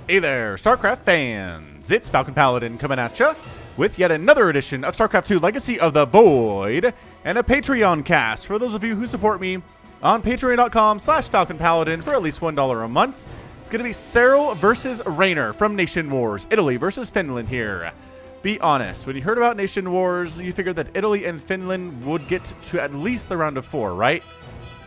Hey there, StarCraft fans! It's Falcon Paladin coming at ya with yet another edition of StarCraft 2 Legacy of the Void and a Patreon cast for those of you who support me on patreon.com/FalconPaladin for at least $1 a month. It's going to be Serral versus Reynor from Nation Wars, Italy versus Finland here. Be honest, when you heard about Nation Wars, you figured that Italy and Finland would get to at least the round of 4, right?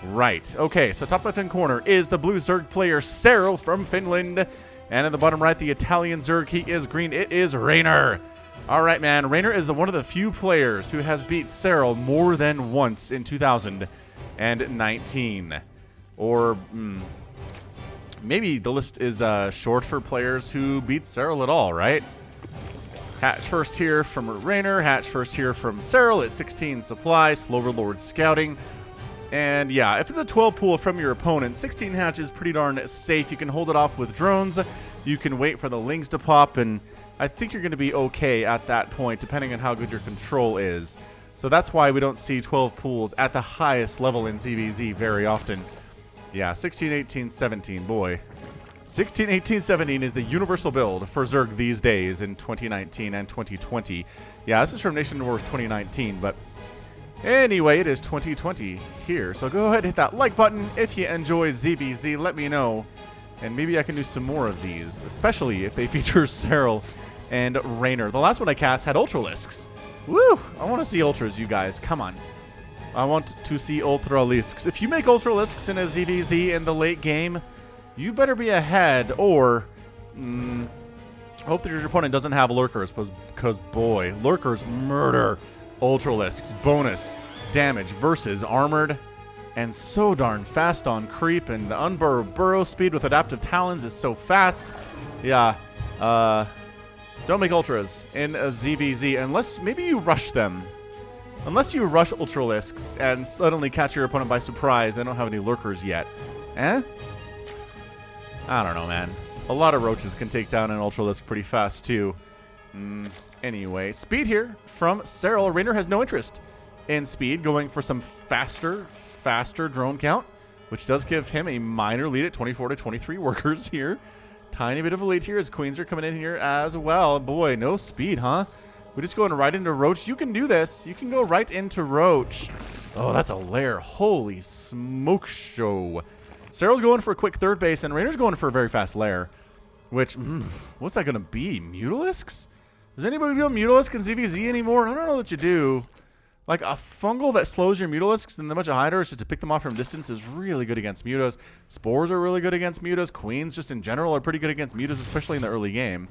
Right. Okay, so top left-hand corner is the blue Zerg player Serral from Finland. And in the bottom right, the Italian Zerg, he is green. It is Reynor. All right, man. Reynor is one of the few players who has beat Serral more than once in 2019. Or maybe the list is short for players who beat Serral at all, right? Hatch first here from Reynor. Hatch first here from Serral at 16 supply. Slower Lord scouting. And yeah, if it's a 12 pool from your opponent, 16 hatch is pretty darn safe. You can hold it off with drones. You can wait for the lings to pop, and I think you're going to be okay at that point, depending on how good your control is. So that's why we don't see 12 pools at the highest level in ZVZ very often. Yeah, 16, 18, 17, boy. 16, 18, 17 is the universal build for Zerg these days in 2019 and 2020. Yeah, this is from Nation Wars 2019, but anyway, it is 2020 here, so go ahead and hit that like button if you enjoy ZVZ. Let me know, and maybe I can do some more of these, especially if they feature Serral and Reynor. The last one I cast had Ultralisks. Woo! I want to see Ultras, you guys. Come on. I want to see Ultralisks. If you make Ultralisks in a ZVZ in the late game, you better be ahead, or hope that your opponent doesn't have Lurkers, because boy, Lurkers murder Ultralisks. Bonus damage versus armored, and so darn fast on creep, and the burrow speed with adaptive talons is so fast. Yeah, don't make ultras in a ZVZ unless maybe you rush them. Unless you rush Ultralisks and suddenly catch your opponent by surprise. They don't have any Lurkers yet. I don't know, man. A lot of roaches can take down an Ultralisk pretty fast too. Anyway, speed here from Serral. Reynor has no interest in speed, going for some faster drone count, which does give him a minor lead at 24 to 23 workers here. Tiny bit of a lead here as Queens are coming in here as well. Boy, no speed, huh? We're just going right into Roach. You can do this. You can go right into Roach. Oh, that's a lair. Holy smoke show. Serral's going for a quick third base, and Reynor's going for a very fast lair. Which, what's that going to be? Mutalisks? Does anybody do a Mutalisk in ZVZ anymore? I don't know that you do. Like, a fungal that slows your Mutalisks and a bunch of hydras just to pick them off from distance is really good against Mutas. Spores are really good against Mutas. Queens, just in general, are pretty good against Mutas, especially in the early game.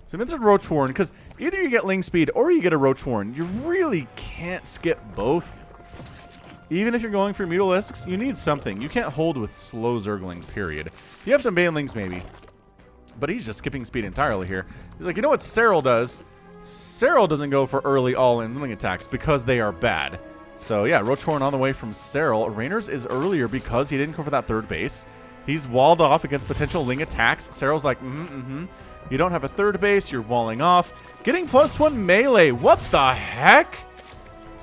So I'm into Roach Warren, because either you get Ling Speed or you get a Roach Warren. You really can't skip both. Even if you're going for Mutalisks, you need something. You can't hold with slow Zerglings, period. You have some Banelings, maybe. But he's just skipping speed entirely here. He's like, you know what Serral does? Serral doesn't go for early all-in Ling attacks because they are bad. So yeah, Roach Horn on the way from Serral. Reynor's is earlier because he didn't go for that third base. He's walled off against potential Ling attacks. Serral's like, You don't have a third base, you're walling off. Getting +1 melee. What the heck?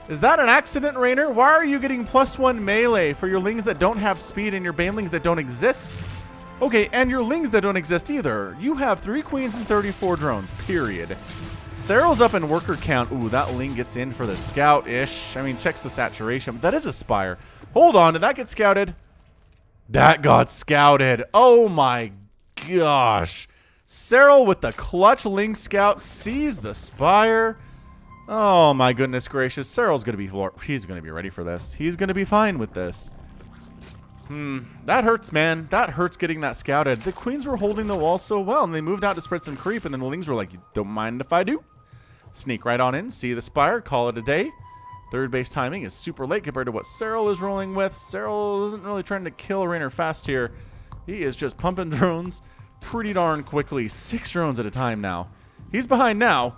Is that an accident, Reynor? Why are you getting +1 melee for your Lings that don't have speed and your Banelings that don't exist? Okay, and your Lings that don't exist either. You have 3 Queens and 34 drones, period. Serral's up in worker count. Ooh, that Ling gets in for the scout-ish. I mean, checks the saturation, but that is a Spire. Hold on, did that get scouted? That got scouted. Oh my gosh. Serral with the clutch Ling scout sees the Spire. Oh my goodness gracious. Serral's going to be, he's going to be ready for this. He's going to be fine with this. That hurts, man. That hurts getting that scouted. The Queens were holding the wall so well, and they moved out to spread some creep, and then the Lings were like, you don't mind if I do? Sneak right on in, see the Spire, call it a day. Third base timing is super late compared to what Serral is rolling with. Serral isn't really trying to kill Reynor fast here. He is just pumping drones pretty darn quickly. 6 drones at a time now. He's behind now,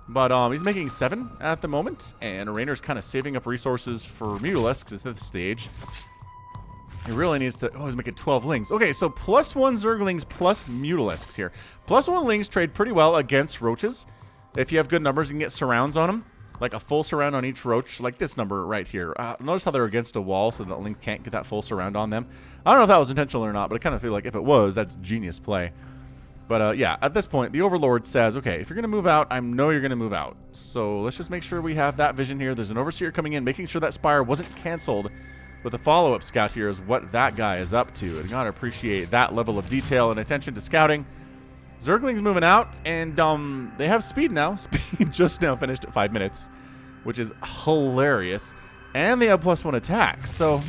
but he's making 7 at the moment, and Reynor's kind of saving up resources for Mutalisks at this stage. He really needs to... Oh, he's making 12 Lings. Okay, so +1 Zerglings plus Mutalisks here. +1 Lings trade pretty well against Roaches. If you have good numbers, you can get surrounds on them. Like a full surround on each Roach, like this number right here. Notice how they're against a wall so that Lings can't get that full surround on them. I don't know if that was intentional or not, but I kind of feel like if it was, that's genius play. But yeah, at this point, the Overlord says, okay, if you're going to move out, I know you're going to move out. So let's just make sure we have that vision here. There's an Overseer coming in, making sure that Spire wasn't canceled with a follow-up scout here is what that guy is up to. And you got to appreciate that level of detail and attention to scouting. Zergling's moving out, and they have speed now. Speed just now finished at 5 minutes, which is hilarious. And they have +1 attack. So,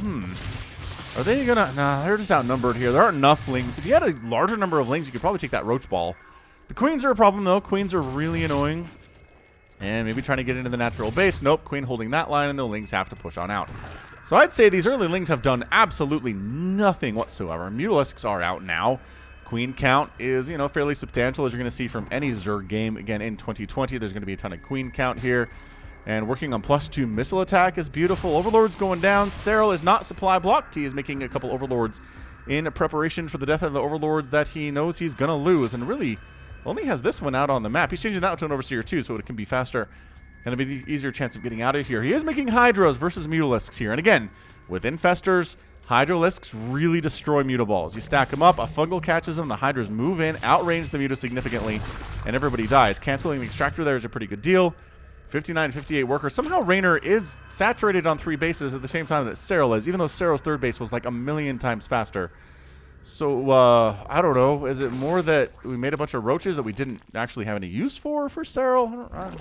are they gonna... Nah, they're just outnumbered here. There aren't enough lings. If you had a larger number of lings, you could probably take that roach ball. The queens are a problem, though. Queens are really annoying. And maybe trying to get into the natural base. Nope, queen holding that line, and the lings have to push on out. So I'd say these early lings have done absolutely nothing whatsoever. Mutalisks are out now. Queen count is, you know, fairly substantial, as you're going to see from any Zerg game. Again, in 2020, there's going to be a ton of queen count here. And working on +2 missile attack is beautiful. Overlord's going down. Serral is not supply blocked. He is making a couple Overlords in preparation for the death of the Overlords that he knows he's going to lose. And really only has this one out on the map. He's changing that to an Overseer too, so it can be faster and a bit easier chance of getting out of here. He is making Hydras versus Mutalisks here. And again, with Infestors, Hydralisks really destroy Mutaballs. You stack them up, a Fungal catches them, the Hydras move in, outrange the Muta significantly, and everybody dies. Canceling the Extractor there is a pretty good deal. 59 58 workers. Somehow Reynor is saturated on 3 bases at the same time that Serral is, even though Serral's 3rd base was like 1,000,000 times faster. So, I don't know. Is it more that we made a bunch of roaches that we didn't actually have any use for Serral?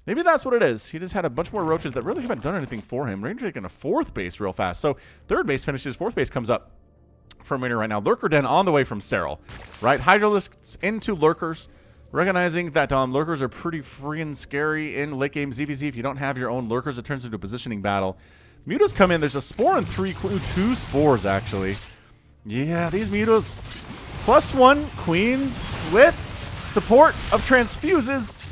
Maybe that's what it is. He just had a bunch more roaches that really haven't done anything for him. Reynor taking a 4th base real fast. So 3rd base finishes, 4th base comes up from Reynor right now. Lurker Den on the way from Serral. Right? Hydralisks into Lurkers. Recognizing that Lurkers are pretty freaking scary in late game ZVZ. If you don't have your own Lurkers, it turns into a positioning battle. Mutas come in. There's a Spore and 2 Spores, actually. Yeah, these Mutas. +1 Queens with support of Transfuses.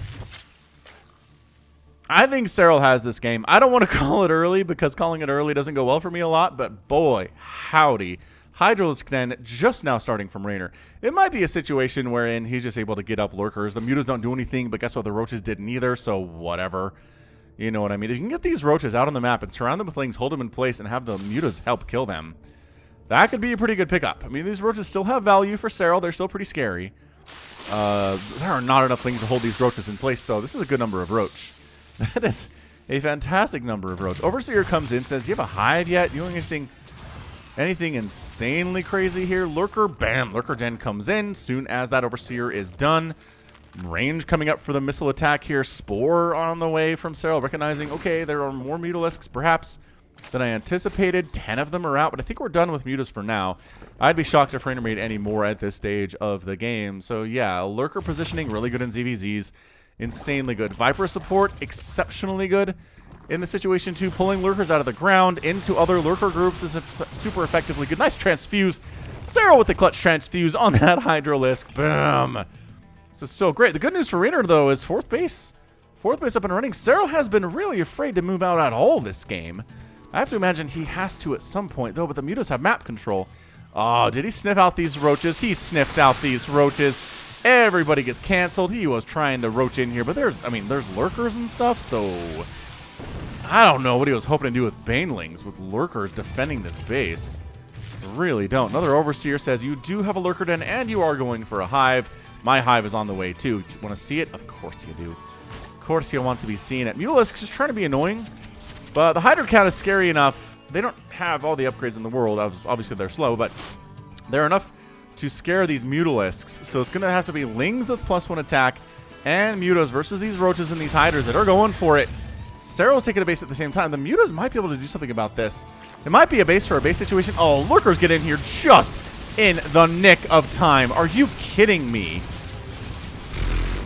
I think Serral has this game. I don't want to call it early because calling it early doesn't go well for me a lot, but boy, howdy. Hydralisk then just now starting from Reynor. It might be a situation wherein he's just able to get up Lurkers. The Mutas don't do anything, but guess what? The Roaches didn't either, so whatever. You know what I mean? If you can get these Roaches out on the map and surround them with lings, hold them in place, and have the Mutas help kill them, that could be a pretty good pickup. I mean, these Roaches still have value for Serral. They're still pretty scary. There are not enough lings to hold these Roaches in place, though. This is a good number of Roach. That is a fantastic number of Roach. Overseer comes in, says, do you have a hive yet? You doing anything insanely crazy here? Lurker, bam. Lurker Den comes in soon as that Overseer is done. Range coming up for the missile attack here. Spore on the way from Serral, recognizing, okay, there are more Mutalisks perhaps than I anticipated. 10 of them are out, but I think we're done with Mutas for now. I'd be shocked if Reynor made any more at this stage of the game. So yeah, Lurker positioning really good in ZVZs. Insanely good. Viper support, exceptionally good in the situation too. Pulling Lurkers out of the ground into other Lurker groups is super effectively good. Nice transfuse. Serral with the clutch transfuse on that Hydralisk. Boom. This is so great. The good news for Reynor, though, is 4th base. 4th base up and running. Serral has been really afraid to move out at all this game. I have to imagine he has to at some point, though, but the Mutas have map control. Oh, did he sniff out these Roaches? He sniffed out these Roaches. Everybody gets canceled. He was trying to roach in here, but there's Lurkers and stuff, so I don't know what he was hoping to do with Banelings, with Lurkers defending this base. Really don't. Another Overseer says, you do have a Lurker Den, and you are going for a hive. My hive is on the way, too. Want to see it? Of course you do. Of course you want to be seeing it. Mutalisks is trying to be annoying, but the Hydra count is scary enough. They don't have all the upgrades in the world. Obviously, they're slow, but they're enough to scare these Mutalisks. So it's going to have to be Lings with +1 attack and Mutas versus these Roaches and these Hydras that are going for it. Serral's taking a base at the same time. The Mutas might be able to do something about this. It might be a base for a base situation. Oh, Lurkers get in here just in the nick of time. Are you kidding me?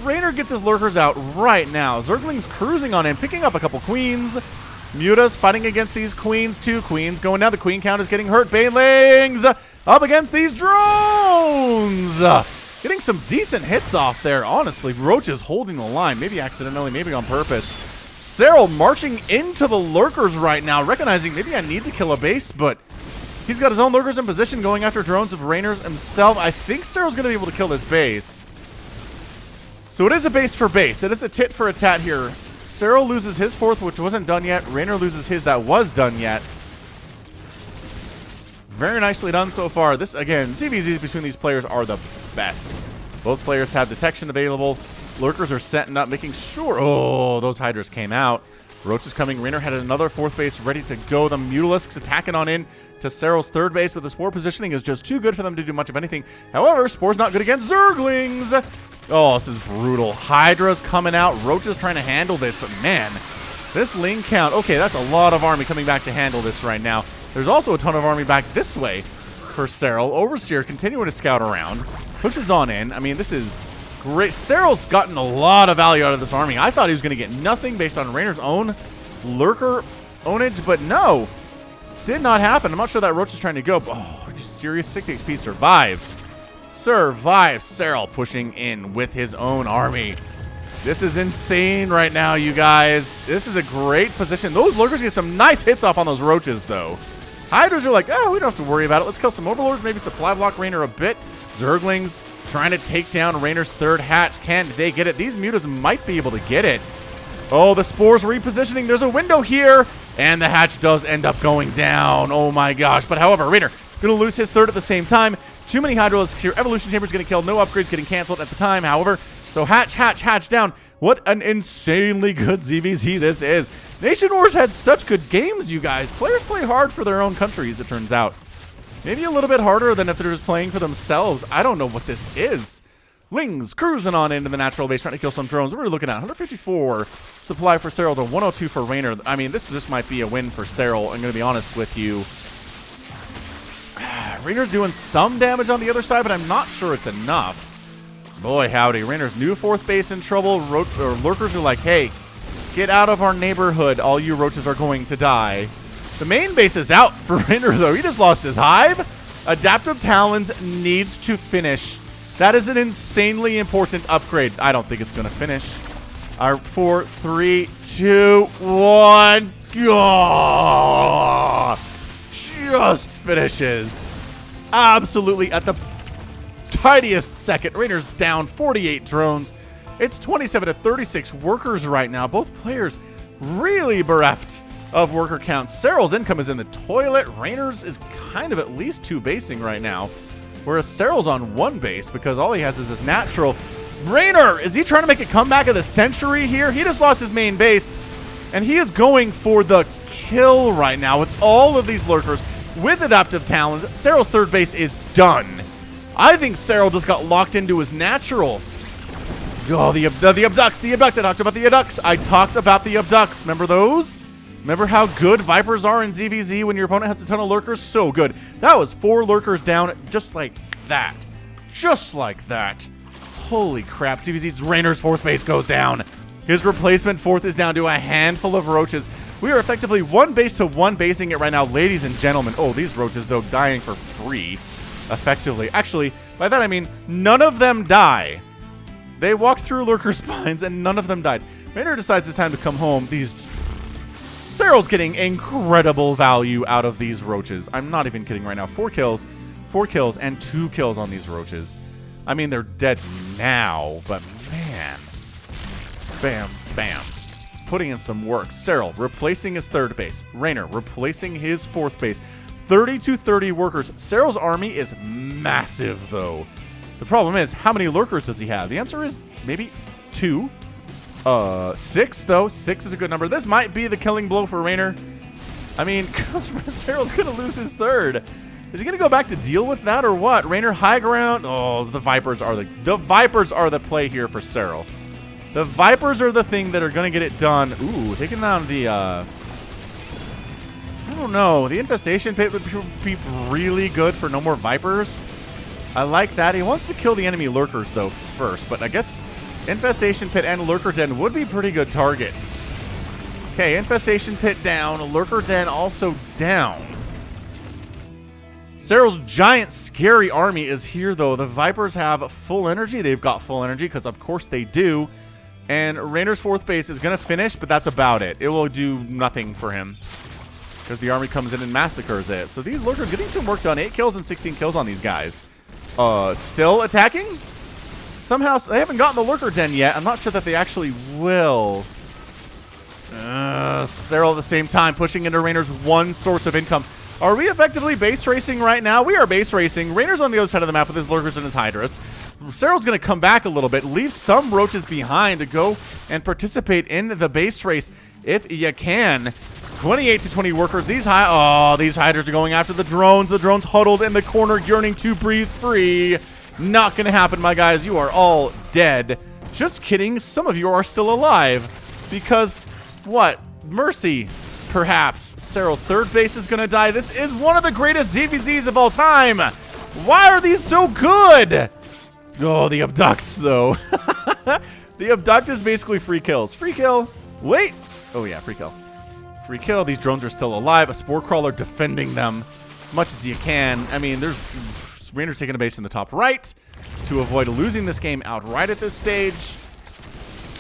Reynor gets his Lurkers out right now. Zergling's cruising on him, picking up a couple Queens. Mutas fighting against these Queens. 2 Queens going down. The Queen count is getting hurt. Banelings up against these drones. Getting some decent hits off there, honestly. Roach is holding the line, maybe accidentally, maybe on purpose. Serral marching into the Lurkers right now, recognizing maybe I need to kill a base, but he's got his own Lurkers in position, going after drones of Reynor's himself. I think Serral's going to be able to kill this base. So it is a base for base. It is a tit for a tat here. Serral loses his 4th, which wasn't done yet. Reynor loses his that was done yet. Very nicely done so far. This, again, CVZs between these players are the best. Both players have detection available. Lurkers are setting up, making sure. Oh, those hydras came out. Roach is coming. Reynor had another fourth base ready to go. The Mutalisks attacking on in to Serral's third base, but the Spore positioning is just too good for them to do much of anything. However, Spore's not good against Zerglings. Oh, this is brutal. Hydra's coming out. Roach is trying to handle this, but man, this Ling count. Okay, that's a lot of army coming back to handle this right now. There's also a ton of army back this way for Serral. Overseer continuing to scout around. Pushes on in. I mean, this is great. Serral's gotten a lot of value out of this army. I thought he was going to get nothing based on Reynor's own Lurker ownage, but no. Did not happen. I'm not sure that Roach is trying to go. Oh, are you serious? 6 HP survives. Survives. Serral pushing in with his own army. This is insane right now, you guys. This is a great position. Those Lurkers get some nice hits off on those Roaches, though. Hydras are like, oh, we don't have to worry about it. Let's kill some Overlords, maybe supply block Reynor a bit. Zerglings trying to take down Reynor's third hatch. Can they get it? These Mutas might be able to get it. Oh, the Spores repositioning. There's a window here. And the hatch does end up going down. Oh my gosh. But however, Reynor going to lose his third at the same time. Too many Hydralisks here. Evolution Chamber's going to kill. No upgrades getting canceled at the time. However, so hatch down. What an insanely good ZVZ this is. Nation Wars had such good games, you guys. Players play hard for their own countries, it turns out. Maybe a little bit harder than if they're just playing for themselves. I don't know what this is. Lings cruising on into the natural base, trying to kill some drones. What are we looking at? 154 supply for Serral to 102 for Reynor. I mean, this just might be a win for Serral. I'm going to be honest with you. Reynor's doing some damage on the other side, but I'm not sure it's enough. Boy, howdy. Reynor's new fourth base in trouble. Lurkers are like, hey, get out of our neighborhood. All you Roaches are going to die. The main base is out for Reynor, though. He just lost his hive. Adaptive Talons needs to finish. That is an insanely important upgrade. I don't think it's going to finish. Our 4, 3, 2, 1. Gah! Just finishes. Absolutely at the tiniest second. Reynor's down 48 drones. It's 27 to 36 workers right now. Both players really bereft of worker counts. Serral's income is in the toilet. Reynor's is kind of at least 2 basing right now. Whereas Serral's on 1 base because all he has is his natural. Reynor, is he trying to make a comeback of the century here? He just lost his main base. And he is going for the kill right now with all of these Lurkers with Adaptive Talons. Serral's third base is done. I think Serral just got locked into his natural. Oh, the abducts. I talked about the abducts. Remember those? Remember how good Vipers are in ZVZ when your opponent has a ton of Lurkers? So good. That was 4 Lurkers down just like that. Just like that. Holy crap. ZVZ's Reynor's fourth base goes down. His replacement fourth is down to a handful of Roaches. We are effectively 1 base to 1 basing it right now, ladies and gentlemen. Oh, these Roaches, though, dying for free. Effectively. Actually, by that I mean none of them die. They walked through Lurker spines and none of them died. Reynor decides it's time to come home. Serral's getting incredible value out of these Roaches. I'm not even kidding right now. 4 kills, and 2 kills on these Roaches. I mean, they're dead now, but man. Bam, bam. Putting in some work. Serral replacing his third base. Reynor replacing his fourth base. 30 to 30 workers. Serral's army is massive, though. The problem is, how many Lurkers does he have? The answer is maybe 2. 6, though. 6 is a good number. This might be the killing blow for Reynor. I mean, Serral's going to lose his third. Is he going to go back to deal with that or what? Reynor high ground. Oh, the Vipers are the play here for Serral. The Vipers are the thing that are going to get it done. Ooh, taking down the, I don't know. The Infestation Pit would be really good for no more Vipers. I like that. He wants to kill the enemy Lurkers, though, first. But I guess Infestation Pit and Lurker Den would be pretty good targets. Okay, Infestation Pit down. Lurker Den also down. Serral's giant, scary army is here, though. The Vipers have full energy. They've got full energy, because of course they do. And Reynor's fourth base is going to finish, but that's about it. It will do nothing for him, because the army comes in and massacres it. So these Lurkers getting some work done. 8 kills and 16 kills on these guys. Still attacking? Somehow, they haven't gotten the Lurker Den yet. I'm not sure that they actually will. Serral at the same time pushing into Reynor's one source of income. Are we effectively base racing right now? We are base racing. Reynor's on the other side of the map with his Lurkers and his Hydras. Serral's going to come back a little bit, leave some roaches behind to go and participate in the base race if you can. 28 to 20 workers. These hydras are going after the drones. The drones huddled in the corner, yearning to breathe free. Not going to happen, my guys. You are all dead. Just kidding. Some of you are still alive. Because, what? Mercy. Perhaps. Serral's third base is going to die. This is one of the greatest ZVZs of all time. Why are these so good? Oh, the abducts, though. The abduct is basically free kills. Free kill. Wait. Oh, yeah, free kill. Free kill. These drones are still alive. A spore crawler defending them as much as you can. I mean, there's Reynor taking a base in the top right to avoid losing this game outright at this stage.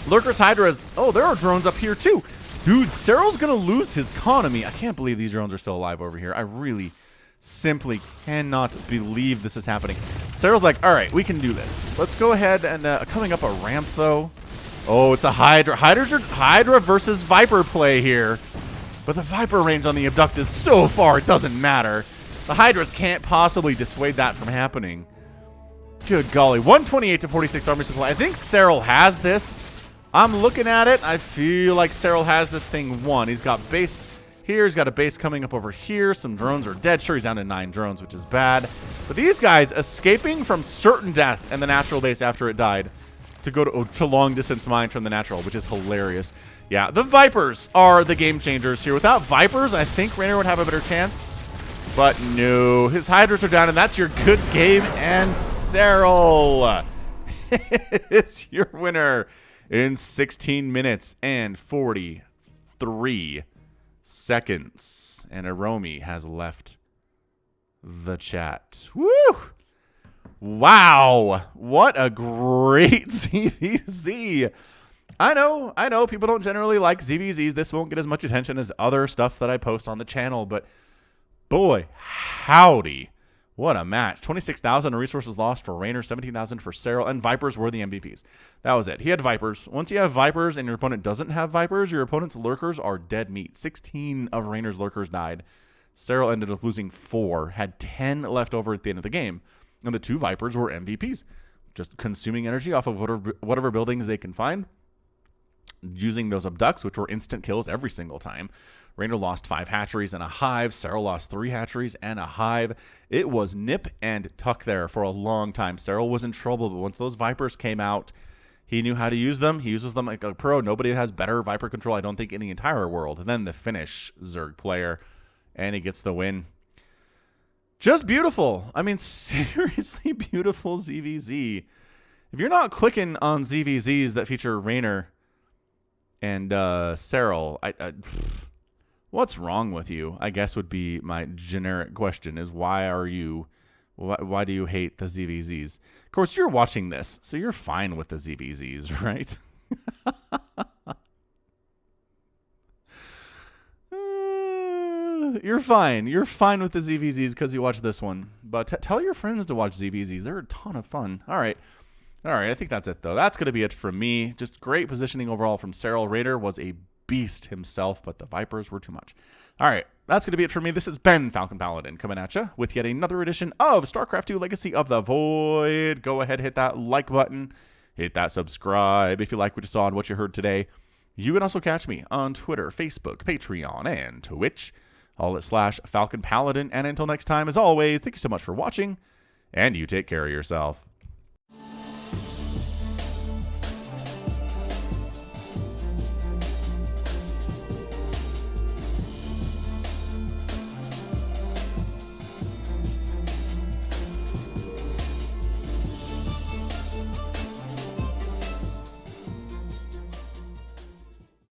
Lurker's Hydras. Oh, there are drones up here too. Dude, Serral's going to lose his economy. I can't believe these drones are still alive over here. I really simply cannot believe this is happening. Serral's like, all right, we can do this. Let's go ahead and coming up a ramp, though. Oh, it's a Hydra. Hydra versus Viper play here. But the Viper range on the abduct is so far, it doesn't matter. The Hydras can't possibly dissuade that from happening. Good golly. 128 to 46 army supply. I think Serral has this. I'm looking at it. I feel like Serral has this thing won. He's got base here. He's got a base coming up over here. Some drones are dead. Sure, he's down to 9 drones, which is bad. But these guys escaping from certain death in the natural base after it died to go to long-distance mine from the natural, which is hilarious. Yeah, the Vipers are the game changers here. Without Vipers, I think Reynor would have a better chance. But no, his Hydras are down, and that's your good game. And Serral is your winner in 16 minutes and 43 seconds. And Aromi has left the chat. Woo! Wow, what a great ZVZ. I know, people don't generally like ZVZs. This won't get as much attention as other stuff that I post on the channel, but boy, howdy. What a match. 26,000 resources lost for Reynor, 17,000 for Serral, and Vipers were the MVPs. That was it. He had Vipers. Once you have Vipers and your opponent doesn't have Vipers, your opponent's Lurkers are dead meat. 16 of Reynor's Lurkers died. Serral ended up losing 4, had 10 left over at the end of the game. And the 2 Vipers were MVPs, just consuming energy off of whatever buildings they can find, using those abducts, which were instant kills every single time. Reynor lost 5 hatcheries and a hive. Serral lost 3 hatcheries and a hive. It was nip and tuck there for a long time. Serral was in trouble, but once those Vipers came out, he knew how to use them. He uses them like a pro. Nobody has better Viper control, I don't think, in the entire world than the Finnish Zerg player, and he gets the win. Just beautiful. I mean, seriously beautiful ZVZ. If you're not clicking on ZVZs that feature Reynor and Serral, what's wrong with you? I guess would be my generic question, is why do you hate the ZVZs? Of course, you're watching this, so you're fine with the ZVZs, right? You're fine. You're fine with the ZVZs because you watch this one. But tell your friends to watch ZVZs. They're a ton of fun. All right. I think that's it, though. That's going to be it from me. Just great positioning overall from Serral. Reynor was a beast himself, but the Vipers were too much. All right. That's going to be it for me. This has been Falcon Paladin coming at you with yet another edition of StarCraft 2 Legacy of the Void. Go ahead, hit that like button. Hit that subscribe if you like what you saw and what you heard today. You can also catch me on Twitter, Facebook, Patreon, and Twitch. All at /Falcon Paladin. And until next time, as always, thank you so much for watching, and you take care of yourself.